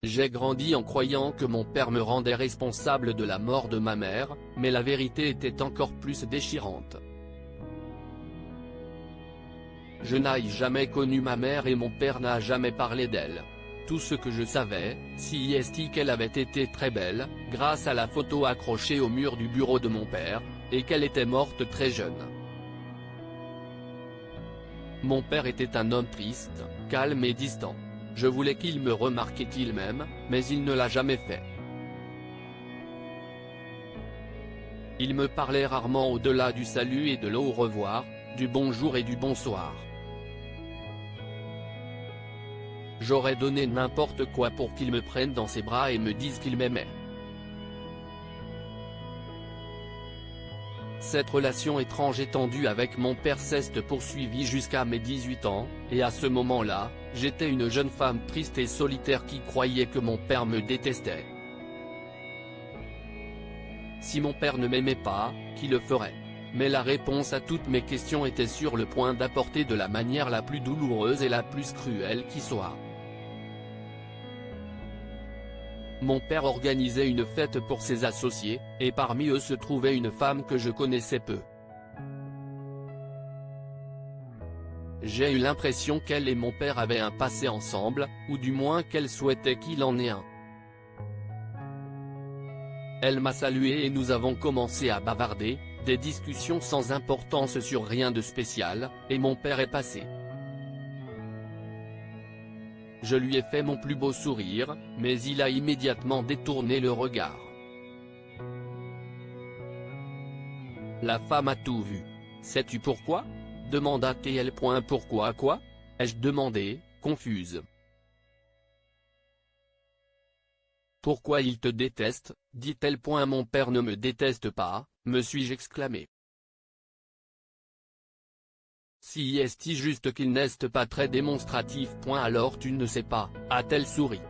J'ai grandi en croyant que mon père me rendait responsable de la mort de ma mère, mais la vérité était encore plus déchirante. Je n'ai jamais connu ma mère et mon père n'a jamais parlé d'elle. Tout ce que je savais, c'est qu'elle avait été très belle, grâce à la photo accrochée au mur du bureau de mon père, et qu'elle était morte très jeune. Mon père était un homme triste, calme et distant. Je voulais qu'il me remarque et qu'il m'aime, mais il ne l'a jamais fait. Il me parlait rarement au-delà du salut et de l'au revoir, du bonjour et du bonsoir. J'aurais donné n'importe quoi pour qu'il me prenne dans ses bras et me dise qu'il m'aimait. Cette relation étrange et tendue avec mon père s'est poursuivie jusqu'à mes 18 ans, et à ce moment-là, j'étais une jeune femme triste et solitaire qui croyait que mon père me détestait. Si mon père ne m'aimait pas, qui le ferait? Mais la réponse à toutes mes questions était sur le point d'apporter de la manière la plus douloureuse et la plus cruelle qui soit. Mon père organisait une fête pour ses associés, et parmi eux se trouvait une femme que je connaissais peu. J'ai eu l'impression qu'elle et mon père avaient un passé ensemble, ou du moins qu'elle souhaitait qu'il en ait un. Elle m'a salué et nous avons commencé à bavarder, des discussions sans importance sur rien de spécial, et mon père est passé. Je lui ai fait mon plus beau sourire, mais il a immédiatement détourné le regard. La femme a tout vu. Sais-tu pourquoi? Demanda-t-elle. Pourquoi quoi? Ai-je demandé, confuse. Pourquoi il te déteste, dit-elle. Mon père ne me déteste pas, me suis-je exclamé. Si est juste qu'il n'est pas très démonstratif. Alors tu ne sais pas, a-t-elle souri.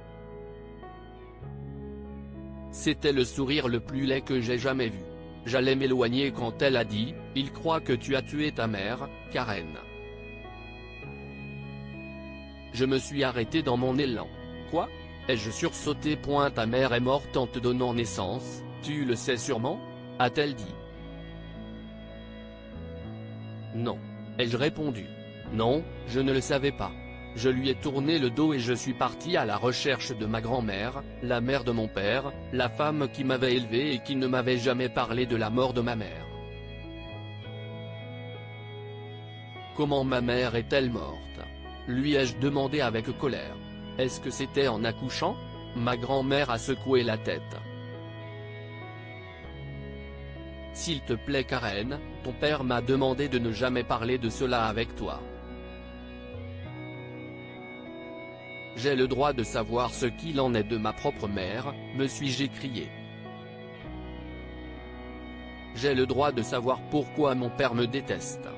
C'était le sourire le plus laid que j'ai jamais vu. J'allais m'éloigner quand elle a dit, il croit que tu as tué ta mère, Karen. Je me suis arrêté dans mon élan. Quoi? Ai-je sursauté? Ta mère est morte en te donnant naissance, tu le sais sûrement? A-t-elle dit. Non. Ai-je répondu. Non, je ne le savais pas. Je lui ai tourné le dos et je suis parti à la recherche de ma grand-mère, la mère de mon père, la femme qui m'avait élevé et qui ne m'avait jamais parlé de la mort de ma mère. Comment ma mère est-elle morte? Lui ai-je demandé avec colère. Est-ce que c'était en accouchant? Ma grand-mère a secoué la tête. S'il te plaît Karen, ton père m'a demandé de ne jamais parler de cela avec toi. J'ai le droit de savoir ce qu'il en est de ma propre mère, me suis-je écrié. J'ai le droit de savoir pourquoi mon père me déteste.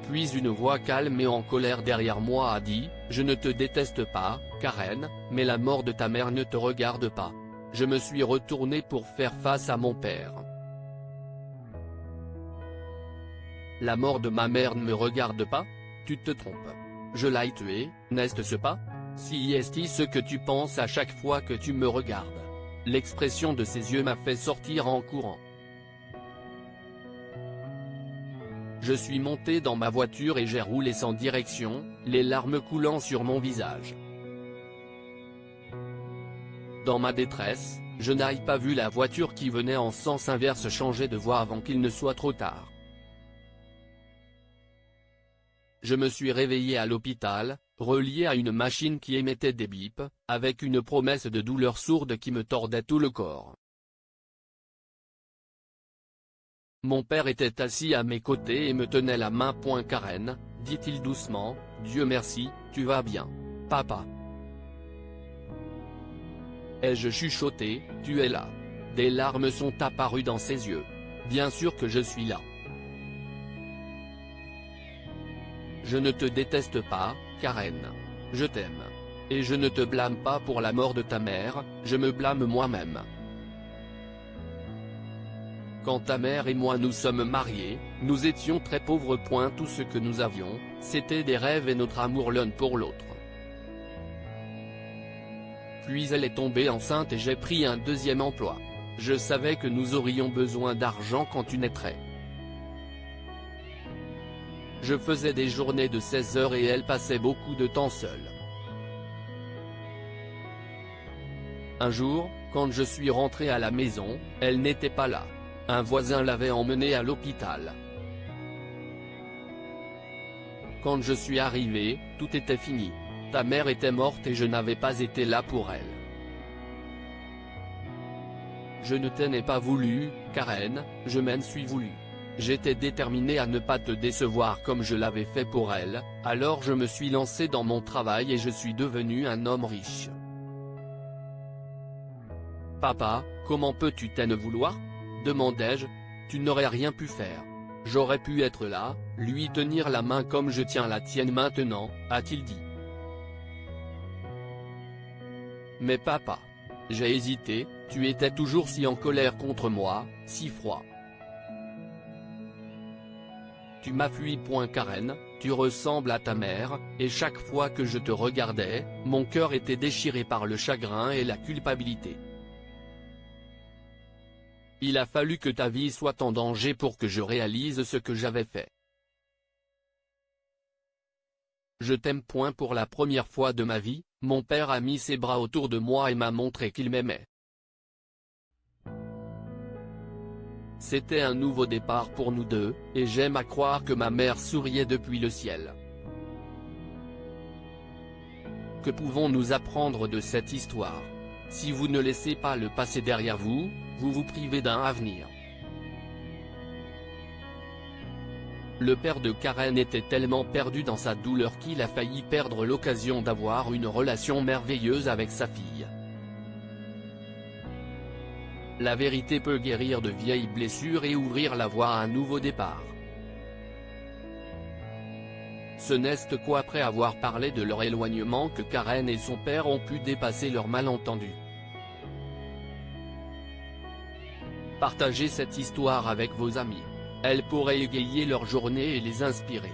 Puis une voix calme et en colère derrière moi a dit, je ne te déteste pas, Karen, mais la mort de ta mère ne te regarde pas. Je me suis retourné pour faire face à mon père. La mort de ma mère ne me regarde pas? Tu te trompes. Je l'ai tuée, n'est-ce pas? Si est ce que tu penses à chaque fois que tu me regardes. L'expression de ses yeux m'a fait sortir en courant. Je suis monté dans ma voiture et j'ai roulé sans direction, les larmes coulant sur mon visage. Dans ma détresse, je n'ai pas vu la voiture qui venait en sens inverse changer de voie avant qu'il ne soit trop tard. Je me suis réveillé à l'hôpital, relié à une machine qui émettait des bips, avec une promesse de douleur sourde qui me tordait tout le corps. Mon père était assis à mes côtés et me tenait la main. Karen, dit-il doucement, Dieu merci, tu vas bien. Papa. Ai-je chuchoté, tu es là. Des larmes sont apparues dans ses yeux. Bien sûr que je suis là. Je ne te déteste pas, Karen. Je t'aime. Et je ne te blâme pas pour la mort de ta mère, je me blâme moi-même. Quand ta mère et moi nous sommes mariés, nous étions très pauvres. Tout ce que nous avions, c'était des rêves et notre amour l'un pour l'autre. Puis elle est tombée enceinte et j'ai pris un deuxième emploi. Je savais que nous aurions besoin d'argent quand tu naîtrais. Je faisais des journées de 16 heures et elle passait beaucoup de temps seule. Un jour, quand je suis rentré à la maison, elle n'était pas là. Un voisin l'avait emmenée à l'hôpital. Quand je suis arrivé, tout était fini. Ta mère était morte et je n'avais pas été là pour elle. Je ne t'en ai pas voulu, Karen, je m'en suis voulu. J'étais déterminé à ne pas te décevoir comme je l'avais fait pour elle, alors je me suis lancé dans mon travail et je suis devenu un homme riche. Papa, comment peux-tu t'en vouloir ? Demandai-je. Tu n'aurais rien pu faire. J'aurais pu être là, lui tenir la main comme je tiens la tienne maintenant, a-t-il dit. Mais papa. J'ai hésité, tu étais toujours si en colère contre moi, si froid. Tu m'as fui. Karen, tu ressembles à ta mère, et chaque fois que je te regardais, mon cœur était déchiré par le chagrin et la culpabilité. Il a fallu que ta vie soit en danger pour que je réalise ce que j'avais fait. Je t'aime. Pour la première fois de ma vie, mon père a mis ses bras autour de moi et m'a montré qu'il m'aimait. C'était un nouveau départ pour nous deux, et j'aime à croire que ma mère souriait depuis le ciel. Que pouvons-nous apprendre de cette histoire ? Si vous ne laissez pas le passé derrière vous, vous vous privez d'un avenir. Le père de Karen était tellement perdu dans sa douleur qu'il a failli perdre l'occasion d'avoir une relation merveilleuse avec sa fille. La vérité peut guérir de vieilles blessures et ouvrir la voie à un nouveau départ. Ce n'est qu'après avoir parlé de leur éloignement que Karen et son père ont pu dépasser leur malentendu. Partagez cette histoire avec vos amis. Elle pourrait égayer leur journée et les inspirer.